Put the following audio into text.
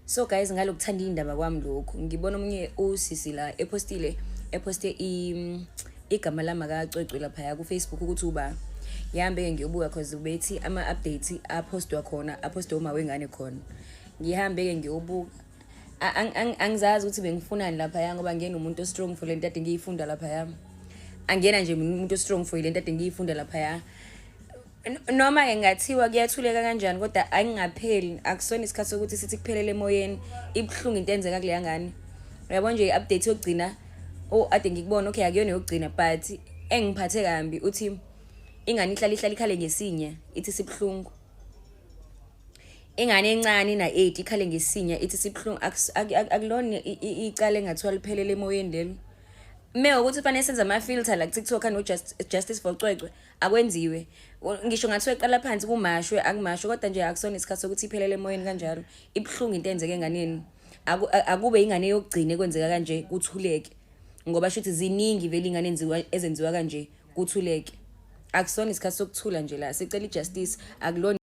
So guys, ngalokuthanda indaba kwami lokho, ngibona omunye usisi la eposte igama lami akacwecwe lapha ku Facebook ukuthi uba ngihambe ngiyobuka cause ubethi ama updates apostwa khona, apostwe uma wengane khona. Ngihambe ke ngiyobuka. Angizazi ukuthi bengifunani lapha ngoba ngiyena umuntu strong for lento ade ngiyifunda lapha. Angena nje umuntu strong for lento ade ngiyifunda lapha. Noma ke ngathiwa kuyathuleka kanjani kodwa angingapheli, akusona isikhathi sokuthi sithi kuphelele emoyeni, ibhlungu into enzeka kule ngane. Uyabona nje i-update yokugcina ade ngikubona, okay akuyona yokugcina but engiphathe kambi uthi ingane ihlala ikhale ngesinya ithi sibhlungu. Ingane encane na 8 ikhale ngesinya ithi sibhlungu, akulona icala engathiwa liphelele emoyeni lelo. Ukuthi fanele senze ama-filter la TikTok no Justice for Cwecwe akwenziwe. Ngisho ngathiwa eqala phansi kumashwe akumashwe kodwa nje akusona isikhathi sokuthi iphelele emoyeni kanjalo. Ibhlungu into enzeke enganeni. Akube ingane yokugcina kwenzeka kanje kuthuleke. Ngoba shuthi ziningi vele ingane ezenziwa kanje kuthuleke. Akusona isikhathi sokuthula nje la sicela ijustice akulona